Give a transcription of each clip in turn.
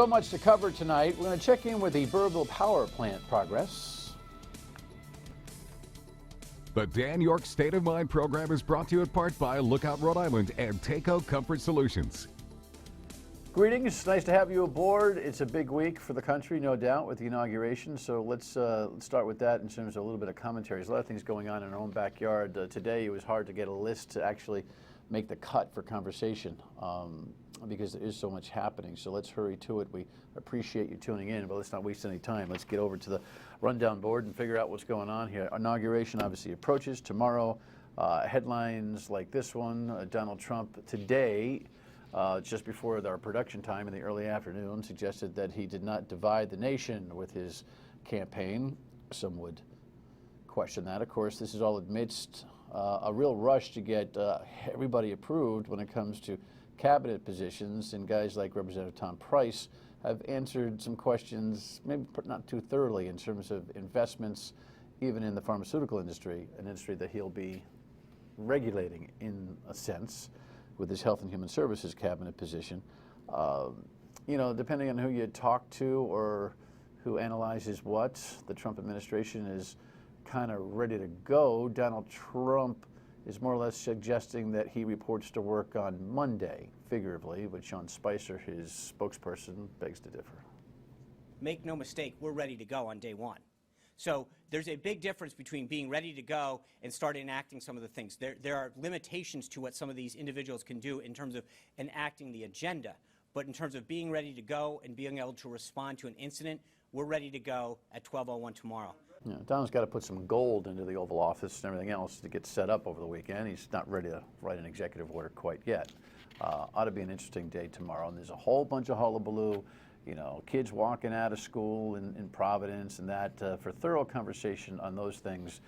So much to cover tonight. We're going to check in with the Burrillville power plant progress. The Dan York State of Mind program is brought to you in part by Lookout Rhode Island and Takeo Comfort Solutions. Greetings. Nice to have you aboard. It's a big week for the country, no doubt, with the inauguration. So let's start with that in terms of a little bit of commentary. There's a lot of things going on in our own backyard. Today, it was hard to get a list to actually make the cut for conversation because there is so much happening. So let's hurry to it. We appreciate you tuning in, but let's not waste any time. Let's get over to the rundown board and figure out what's going on here. Inauguration obviously approaches tomorrow. Headlines like this one, Donald Trump today, just before our production time in the early afternoon, suggested that he did not divide the nation with his campaign. Some would question that. Of course, this is all amidst a real rush to get everybody approved when it comes to cabinet positions, and guys like Representative Tom Price have answered some questions, maybe not too thoroughly, in terms of investments, even in the pharmaceutical industry, an industry that he'll be regulating in a sense with his Health and Human Services cabinet position. You know, depending on who you talk to or who analyzes what, the Trump administration is kind of ready to go. Donald Trump is more or less suggesting that he reports to work on Monday, figuratively, but Sean Spicer, his spokesperson, begs to differ. Make no mistake, we're ready to go on day one. So there's a big difference between being ready to go and start enacting some of the things. There are limitations to what some of these individuals can do in terms of enacting the agenda. But in terms of being ready to go and being able to respond to an incident, we're ready to go at 12:01 tomorrow. Yeah, Donald's got to put some gold into the Oval Office and everything else to get set up over the weekend. He's not ready to write an executive order quite yet. Ought to be an interesting day tomorrow. And there's a whole bunch of hullabaloo, you know, kids walking out of school in Providence and that. For thorough conversation on those things,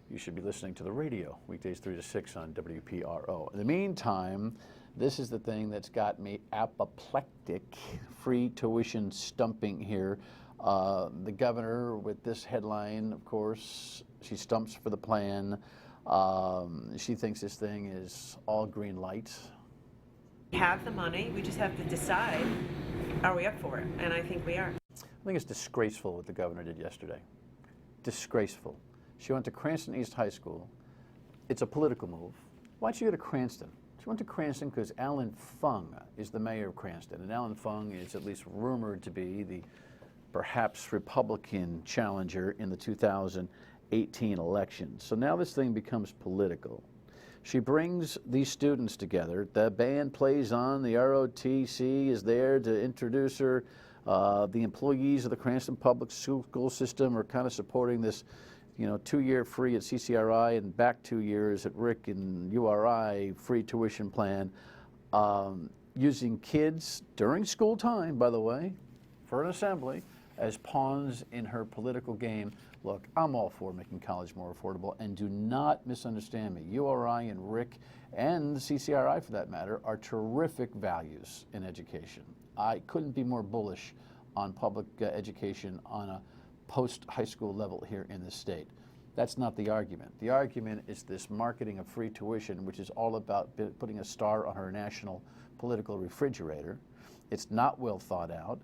you should be listening to the radio, weekdays 3 to 6 on WPRO. In the meantime, this is the thing that's got me apoplectic, free tuition stumping here. The governor, with this headline, of course, she stumps for the plan. She thinks this thing is all green light. We have the money, we just have to decide, are we up for it? And I think we are. I think it's disgraceful what the governor did yesterday. Disgraceful. She went to Cranston East High School. It's a political move. Why'd she go to Cranston? She went to Cranston because Alan Fung is the mayor of Cranston, and Alan Fung is at least rumored to be the perhaps Republican challenger in the 2018 election. So now this thing becomes political. She brings these students together. The band plays on. The ROTC is there to introduce her. The employees of the Cranston Public School System are kind of supporting this, you know, 2-year free at CCRI and back 2 years at Rick and URI free tuition plan, using kids during school time, by the way, for an assembly, as pawns in her political game. Look, I'm all for making college more affordable, and do not misunderstand me. URI and Rick and CCRI, for that matter, are terrific values in education. I couldn't be more bullish on public education on a post-high school level here in the state. That's not the argument. The argument is this marketing of free tuition, which is all about putting a star on her national political refrigerator. It's not well thought out.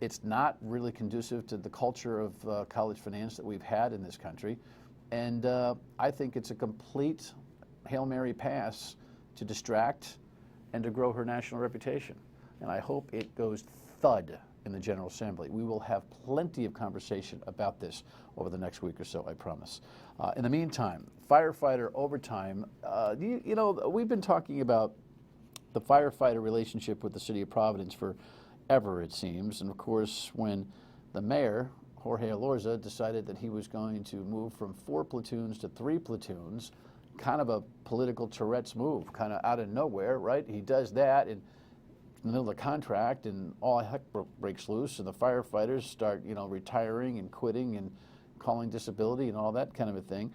It's not really conducive to the culture of college finance that we've had in this country. And I think it's a complete Hail Mary pass to distract and to grow her national reputation. And I hope it goes thud in the General Assembly. We will have plenty of conversation about this over the next week or so, I promise. In the meantime, firefighter overtime. You know, we've been talking about the firefighter relationship with the city of Providence for ever, it seems. And of course, when the mayor, Jorge Alorza, decided that he was going to move from 4 platoons to 3 platoons, kind of a political Tourette's move, kind of out of nowhere, right? He does that in the middle of the contract, and all heck breaks loose, and the firefighters start, you know, retiring and quitting and calling disability and all that kind of a thing.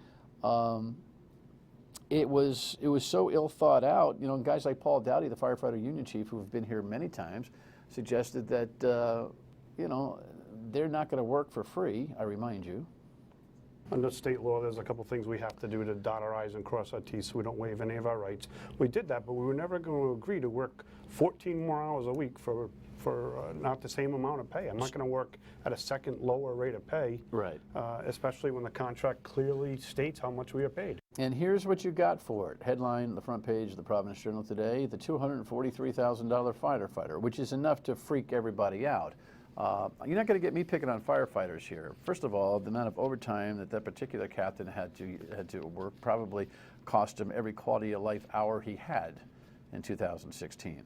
It was so ill thought out. You know, and guys like Paul Dowdy, the firefighter union chief, who have been here many times, suggested that, you know, they're not going to work for free, I remind you. Under state law, there's a couple things we have to do to dot our I's and cross our T's so we don't waive any of our rights. We did that, but we were never going to agree to work 14 more hours a week for for not the same amount of pay. I'm not going to work at a second lower rate of pay, Right. Especially when the contract clearly states how much we are paid. And here's what you got for it. Headline, the front page of the Providence Journal today, the $243,000 firefighter, which is enough to freak everybody out. You're not going to get me picking on firefighters here. First of all, the amount of overtime that particular captain had to work probably cost him every quality of life hour he had in 2016.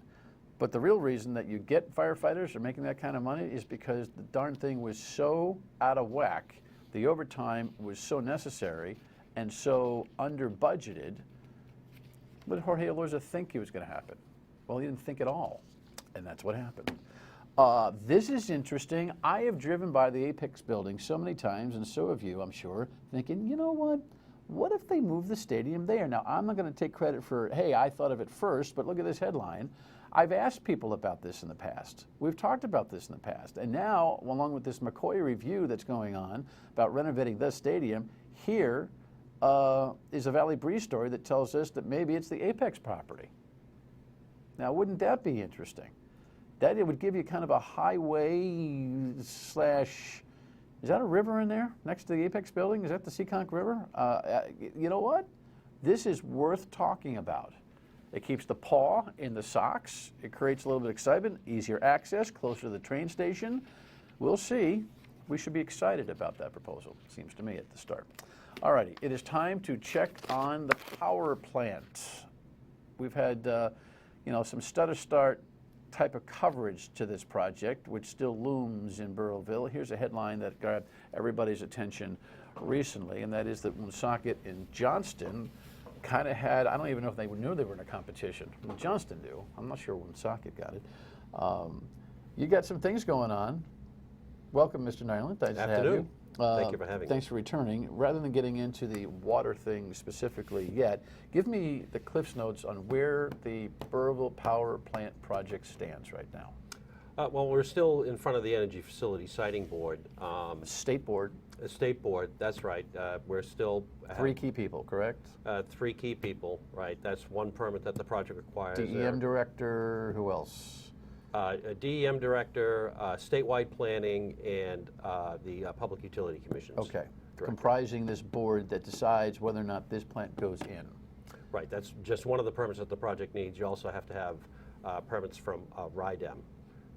But the real reason that you get firefighters are making that kind of money is because the darn thing was so out of whack, the overtime was so necessary and so under budgeted. What did Jorge Elorza think he was going to happen? Well, he didn't think at all, and that's what happened. This is interesting. I have driven by the Apex building so many times, and so have you, I'm sure, thinking, you know what? What if they move the stadium there? Now, I'm not going to take credit for, hey, I thought of it first, but look at this headline. I've asked people about this in the past. We've talked about this in the past. And now, along with this McCoy review that's going on about renovating the stadium, here is a Valley Breeze story that tells us that maybe it's the Apex property. Now, wouldn't that be interesting? That it would give you kind of a highway slash, is that a river in there next to the Apex building? Is that the Seekonk River? You know what? This is worth talking about. It keeps the paw in the socks. It creates a little bit of excitement, easier access, closer to the train station. We'll see. We should be excited about that proposal, seems to me at the start. All righty, it is time to check on the power plant. We've had, some stutter-start type of coverage to this project, which still looms in Burrillville. Here's a headline that grabbed everybody's attention recently, and that is that Woonsocket and Johnston kind of had, I don't even know if they knew they were in a competition. Well, Johnston do. I'm not sure Woonsocket got it. You got some things going on. Welcome, Mr. Niland. Nice to have you. Thank you for having me. Thanks for returning. Rather than getting into the water thing specifically yet, give me the Cliff's Notes on where the Burrillville Power Plant project stands right now. Well, we're still in front of the Energy Facility Siting Board. State board. State Board, that's right. We're still... Three key people, correct? Three key people, right. That's one permit that the project requires. DEM director, who else? A DEM director, statewide planning, and the Public Utility Commissions. Okay. Director. Comprising this board that decides whether or not this plant goes in. Right, that's just one of the permits that the project needs. You also have to have permits from RIDEM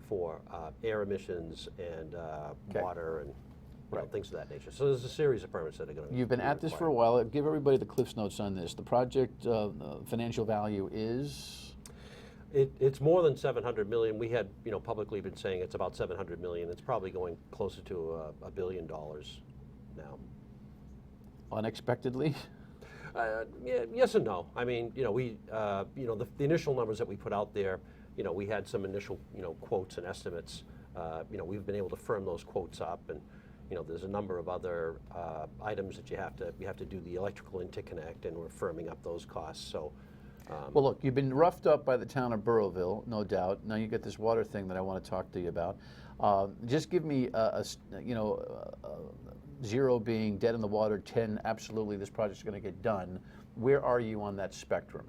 for air emissions and water and things of that nature. So there's a series of permits that are going to You've been at this for a while. Give everybody the Cliff's Notes on this. The project financial value is? It's more than $700 million. We had, publicly been saying it's about $700 million. It's probably going closer to $1 billion now. Unexpectedly? Yeah, yes and no. I mean, the initial numbers that we put out there, we had some initial, quotes and estimates. We've been able to firm those quotes up, and there's a number of other items that you have to do the electrical interconnect, and we're firming up those costs. So. Well, look, you've been roughed up by the town of Burrillville, no doubt. Now you got this water thing that I want to talk to you about. Just give me zero being dead in the water, 10 absolutely this project's going to get done. Where are you on that spectrum?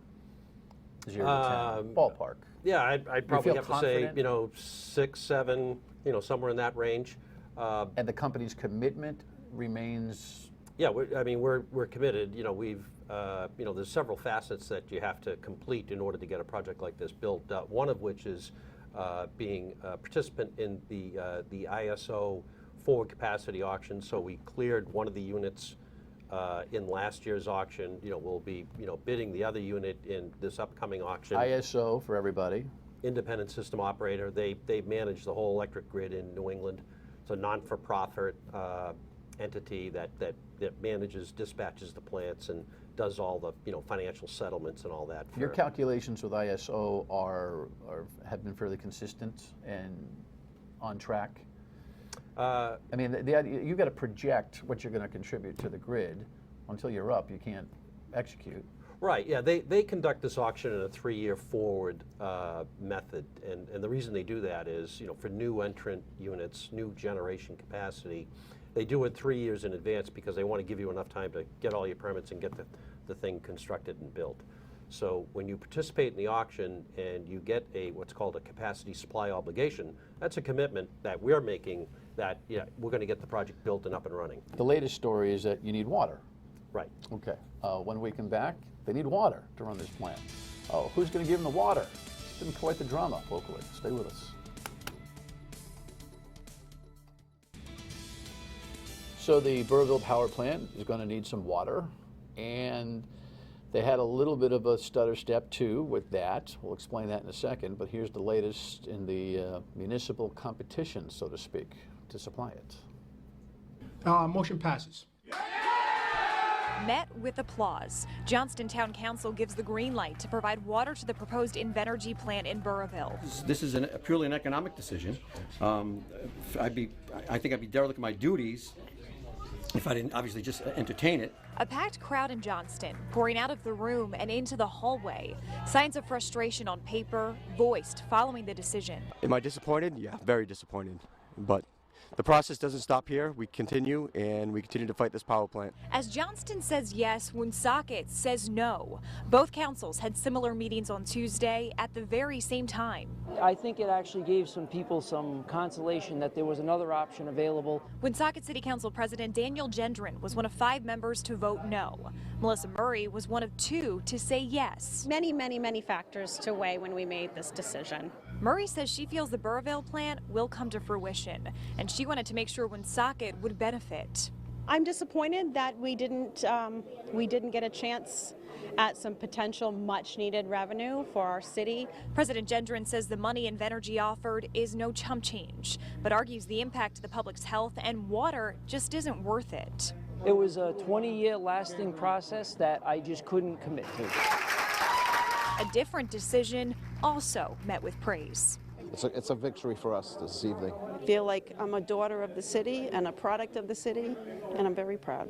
0 to 10, ballpark. Yeah, I'd probably have confident? to say 6, 7, somewhere in that range. And the company's commitment remains. Yeah, we're committed. There's several facets that you have to complete in order to get a project like this built. One of which is being a participant in the ISO forward capacity auction. So we cleared one of the units in last year's auction. We'll be bidding the other unit in this upcoming auction. ISO for everybody. Independent system operator. They manage the whole electric grid in New England. It's a non-for-profit entity that manages, dispatches the plants, and does all the financial settlements and all that. Your calculations with ISO have been fairly consistent and on track. I mean, the idea, you've got to project what you're going to contribute to the grid. Until you're up, you can't execute. Right. Yeah. They conduct this auction in a 3-year forward method, and the reason they do that is for new entrant units, new generation capacity. They do it 3 years in advance because they want to give you enough time to get all your permits and get the thing constructed and built. So when you participate in the auction and you get what's called a capacity supply obligation, that's a commitment that we're making that we're going to get the project built and up and running. The latest story is that you need water. Right. Okay. When we come back, they need water to run this plant. Oh, who's going to give them the water? It's been quite the drama locally. Stay with us. So the Burrillville power plant is going to need some water, and they had a little bit of a stutter step too with that. We'll explain that in a second, but here's the latest in the municipal competition, so to speak, to supply it. Motion passes. Met with applause. Johnston Town Council gives the green light to provide water to the proposed Invenergy plant in Burrillville. This is purely an economic decision. I think I'd be derelict in my duties if I didn't obviously just entertain it. A packed crowd in Johnston, pouring out of the room and into the hallway. Signs of frustration on paper, voiced following the decision. Am I disappointed? Yeah, very disappointed. But the process doesn't stop here. We continue, and we continue to fight this power plant. As Johnston says yes, Woonsocket says no. Both councils had similar meetings on Tuesday at the very same time. I think it actually gave some people some consolation that there was another option available. Woonsocket City Council President Daniel Gendron was one of 5 members to vote no. Melissa Murray was one of 2 to say yes. Many factors to weigh when we made this decision. Murray says she feels the Burrillville plant will come to fruition, and she wanted to make sure Woonsocket would benefit. I'm disappointed that we didn't get a chance at some potential much-needed revenue for our city. President Gendron says the money Invenergy offered is no chump change, but argues the impact to the public's health and water just isn't worth it. It was a 20-year lasting process that I just couldn't commit to. A different decision also met with praise. It's a victory for us this evening. I feel like I'm a daughter of the city and a product of the city, and I'm very proud.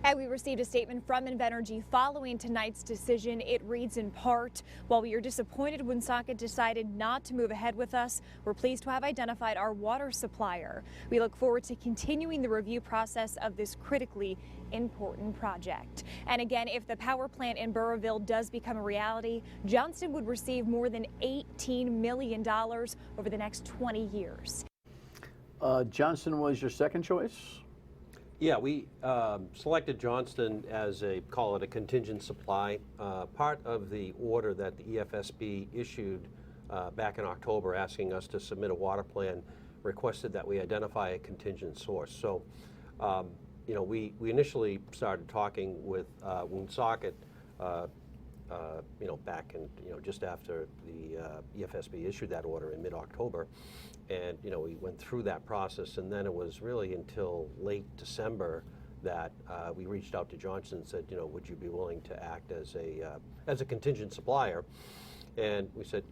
And we received a statement from Invenergy following tonight's decision. It reads in part, while we are disappointed Woonsocket decided not to move ahead with us, we're pleased to have identified our water supplier. We look forward to continuing the review process of this critically important project. And again, if the power plant in Burrillville does become a reality, Johnston would receive more than $18 million over the next 20 years. Johnston was your second choice? Yeah, we selected Johnston as call it a contingent supply. Part of the order that the EFSB issued back in October asking us to submit a water plan requested that we identify a contingent source. So, we initially started talking with Woonsocket, back in, just after the EFSB issued that order in mid-October. And, we went through that process, and then it was really until late December that we reached out to Johnston and said, would you be willing to act as a contingent supplier? And we said,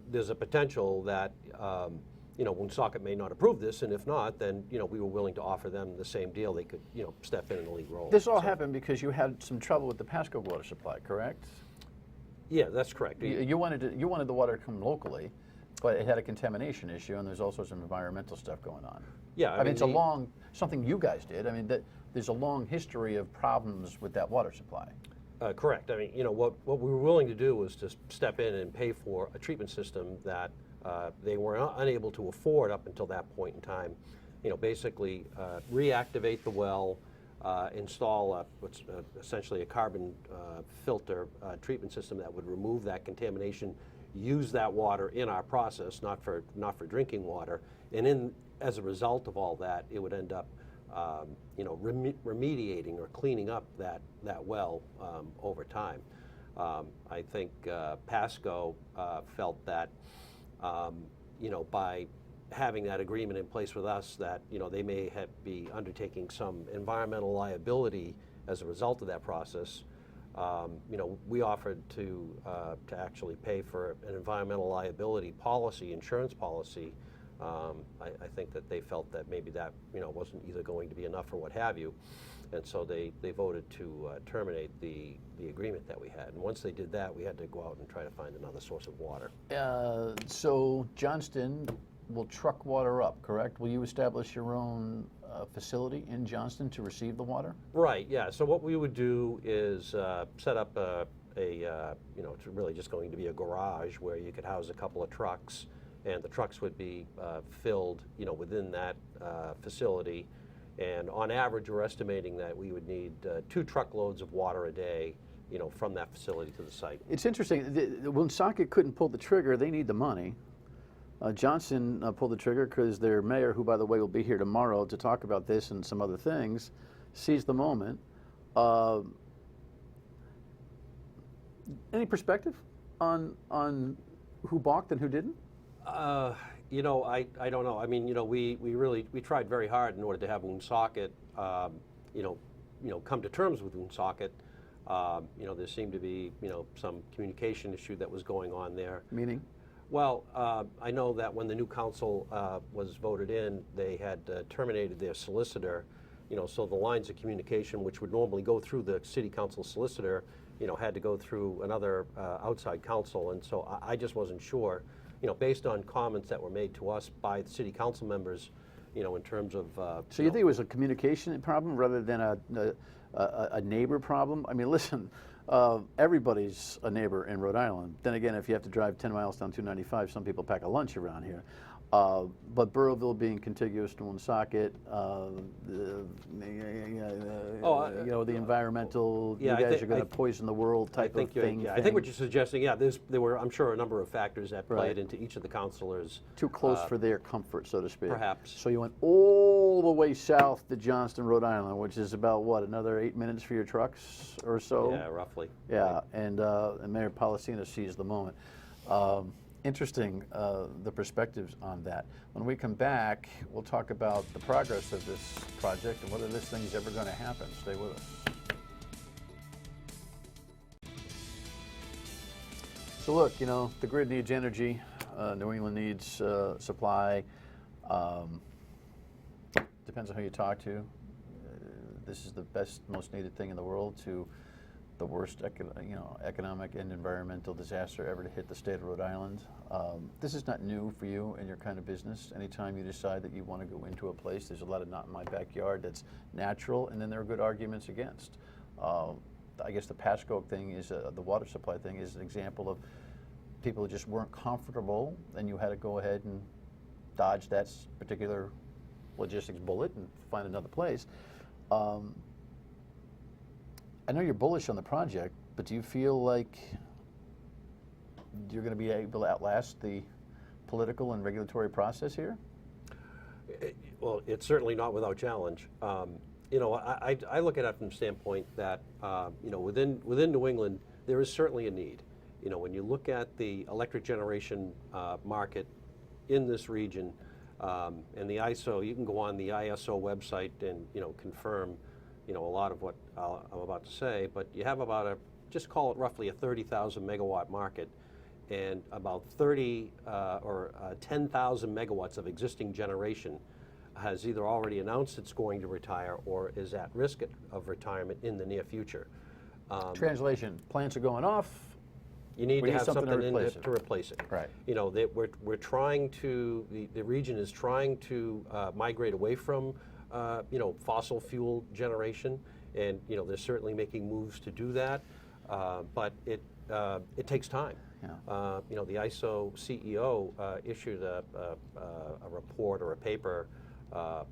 there's a potential that, Woonsocket may not approve this, and if not, then, we were willing to offer them the same deal. They could, step in a lead role. This all happened because you had some trouble with the Pasco water supply, correct? Yeah, that's correct. You wanted the water to come locally, but it had a contamination issue, and there's all sorts of environmental stuff going on. Yeah, I mean it's something you guys did. I mean, there's a long history of problems with that water supply. Correct. I mean, what we were willing to do was to step in and pay for a treatment system that they were unable to afford up until that point in time. Basically reactivate the well, install what's essentially a carbon filter treatment system that would remove that contamination, use that water in our process, not for drinking water, and as a result of all that, it would end up remediating or cleaning up that well over time. I think Pasco felt that by having that agreement in place with us, that they may be undertaking some environmental liability as a result of that process. We offered to actually pay for an environmental liability policy, insurance policy. I think that they felt that maybe that wasn't either going to be enough or what have you, and so they voted to terminate the agreement that we had. And once they did that, we had to go out and try to find another source of water. So Johnston will truck water up, correct? Will you establish your own facility in Johnston to receive the water? Right, yeah. So what we would do is set up it's really just going to be a garage where you could house a couple of trucks, and the trucks would be filled, within that facility. And on average, we're estimating that we would need 2 truckloads of water a day, from that facility to the site. It's interesting. Woonsocket couldn't pull the trigger. They need the money. Johnson pulled the trigger because their mayor, who, by the way, will be here tomorrow to talk about this and some other things, seized the moment. Any perspective on who balked and who didn't? I don't know. I mean, we tried very hard in order to have Woonsocket, come to terms with Woonsocket. There seemed to be, some communication issue that was going on there. Meaning? Well, I know that when the new council was voted in, they had terminated their solicitor, so the lines of communication, which would normally go through the city council solicitor, had to go through another outside council. And so I just wasn't sure, based on comments that were made to us by the city council members, in terms of... So you think it was a communication problem rather than a neighbor problem? I mean, listen, everybody's a neighbor in Rhode Island. Then again, if you have to drive 10 miles down 295, some people pack a lunch around here. But Burrillville being contiguous to Woonsocket, the environmental, you guys are going to poison the world type of thing. I think what you're suggesting, there were, I'm sure, a number of factors that played into each of the councilors. Too close for their comfort, so to speak. Perhaps. So you went all the way south to Johnston, Rhode Island, which is about, what, another 8 minutes for your trucks or so? Yeah, roughly. Yeah, and Mayor Policina seized the moment. Interesting, the perspectives on that. When we come back, we'll talk about the progress of this project and whether this thing's ever going to happen. Stay with us. So look, the grid needs energy. New England needs supply. Depends on who you talk to. This is the best, most needed thing in the world to the worst economic and environmental disaster ever to hit the state of Rhode Island. This is not new for you in your kind of business. Anytime you decide that you want to go into a place, there's a lot of not in my backyard that's natural, and then there are good arguments against. I guess the Pasco thing is, the water supply thing is an example of people who just weren't comfortable, and you had to go ahead and dodge that particular logistics bullet and find another place. I know you're bullish on the project, but do you feel like you're going to be able to outlast the political and regulatory process here? Well, it's certainly not without challenge. I look at it from the standpoint that, within New England, there is certainly a need. When you look at the electric generation market in this region, and the ISO, you can go on the ISO website and, confirm a lot of what I'm about to say, but you have about just call it roughly a 30,000 megawatt market, and about 10,000 megawatts of existing generation has either already announced it's going to retire or is at risk of retirement in the near future. Translation, plants are going off. You need to have something to replace it. Right. We're trying to, the region is trying to migrate away from fossil fuel generation, and they're certainly making moves to do that, but it takes time. Yeah. The ISO CEO issued a report or a paper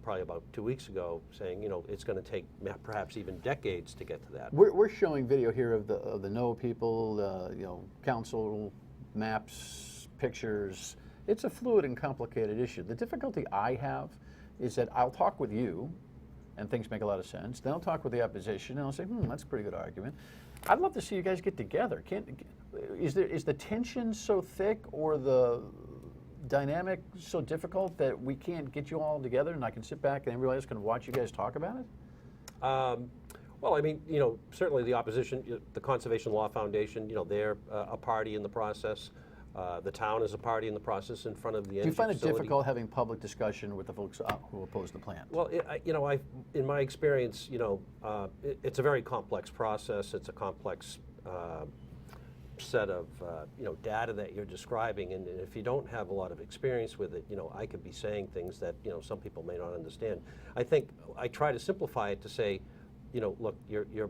probably about 2 weeks ago saying it's going to take perhaps even decades to get to that. We're showing video here of the NOAA people, council maps, pictures. It's a fluid and complicated issue. The difficulty I have is that I'll talk with you, and things make a lot of sense. Then I'll talk with the opposition, and I'll say, that's a pretty good argument. I'd love to see you guys get together. Is the tension so thick or the dynamic so difficult that we can't get you all together and I can sit back and everybody else can watch you guys talk about it? Well, I mean, certainly the opposition, the Conservation Law Foundation, they're a party in the process. The town is a party in the process in front of the energy facility. Do you find it difficult having public discussion with the folks who oppose the plant? Well, in my experience, it's a very complex process. It's a complex set of data that you're describing, and if you don't have a lot of experience with it, I could be saying things that some people may not understand. I think I try to simplify it to say, look, you're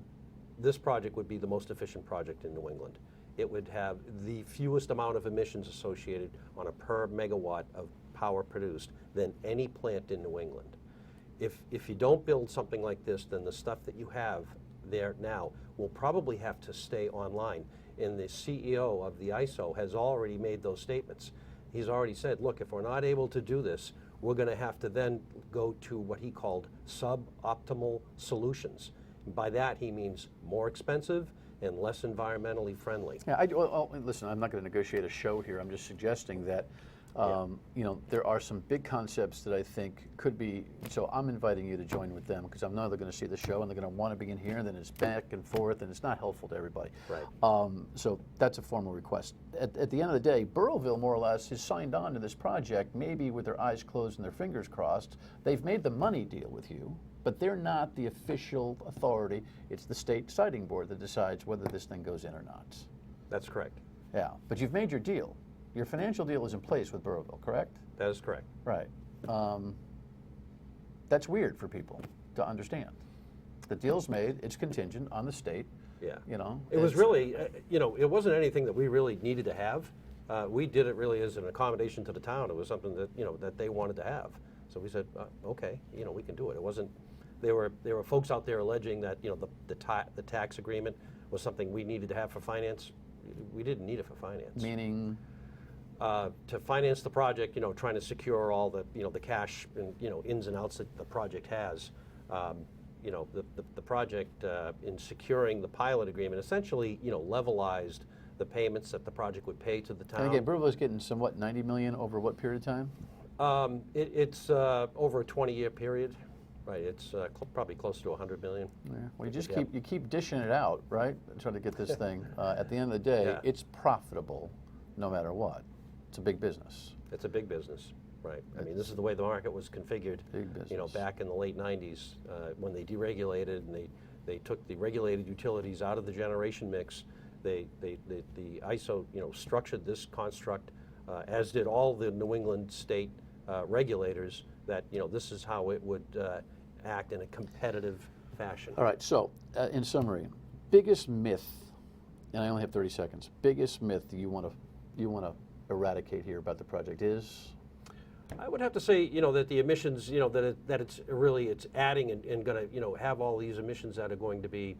this project would be the most efficient project in New England. It would have the fewest amount of emissions associated on a per megawatt of power produced than any plant in New England. If you don't build something like this, then the stuff that you have there now will probably have to stay online. And the CEO of the ISO has already made those statements. He's already said, look, if we're not able to do this, we're going to have to then go to what he called suboptimal solutions. By that, he means more expensive and less environmentally friendly. Yeah, listen, I'm not going to negotiate a show here. I'm just suggesting that you know, there are some big concepts that I think could be, so I'm inviting you to join with them because I know they're going to see the show and they're going to want to be in here, and then it's back and forth and it's not helpful to everybody. Right. So that's a formal request. At the end of the day, Burrillville more or less has signed on to this project, maybe with their eyes closed and their fingers crossed. They've made the money deal with you, but they're not the official authority. It's the state siting board that decides whether this thing goes in or not. That's correct. Yeah, but you've made your deal. Your financial deal is in place with Burrillville, correct? That is correct. Right. That's weird for people to understand. The deal's made, it's contingent on the state. Yeah. You know, it was really, you know, it wasn't anything that we really needed to have. We did it really as an accommodation to the town. It was something that, you know, that they wanted to have. So we said, okay, you know, we can do it. It wasn't, there were folks out there alleging that, you know, the tax agreement was something we needed to have for finance. We didn't need it for finance. Meaning? To finance the project, you know, trying to secure all the, you know, the cash and, you know, ins and outs that the project has. You know, the project in securing the pilot agreement essentially, you know, levelized the payments that the project would pay to the town. And again, Burrillville's getting somewhat 90 million over what period of time? It's over a 20-year period. Right, it's probably close to 100 million. Yeah. Well, you just keep dishing it out, right? Trying to get this thing. At the end of the day, Yeah. it's profitable, no matter what. It's a big business. It's a big business, right? I mean, this is the way the market was configured. Big business. You know, back in the late '90s, when they deregulated and they took the regulated utilities out of the generation mix. The ISO, you know, structured this construct, as did all the New England state regulators. That, you know, this is how it would act in a competitive fashion. All right. So, in summary, biggest myth, and I only have 30 seconds. Biggest myth you want to eradicate here about the project is? I would have to say, you know, that the emissions, you know, that it's really adding and going to, you know, have all these emissions that are going to be,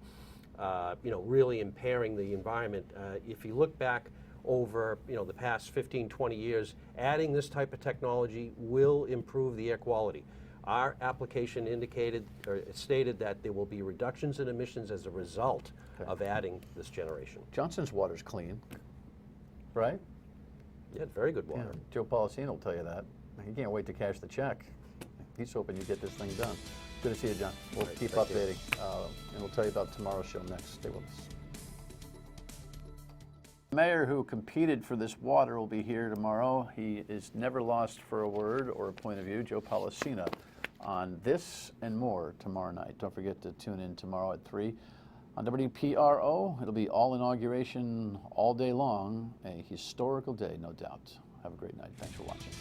you know, really impairing the environment. If you look back over, you know, the past 15, 20 years, adding this type of technology will improve the air quality. Our application indicated or stated that there will be reductions in emissions as a result of adding this generation. Johnson's water's clean, right? Yeah, very good water. Yeah, Joe Policino will tell you that. He can't wait to cash the check. He's hoping you get this thing done. Good to see you, John. We'll keep updating, and we'll tell you about tomorrow's show next. Stay with us. The mayor who competed for this water will be here tomorrow. He is never lost for a word or a point of view. Joe Policino on this and more tomorrow night. Don't forget to tune in tomorrow at 3 on WPRO. It'll be all inauguration all day long. A historical day, no doubt. Have a great night. Thanks for watching.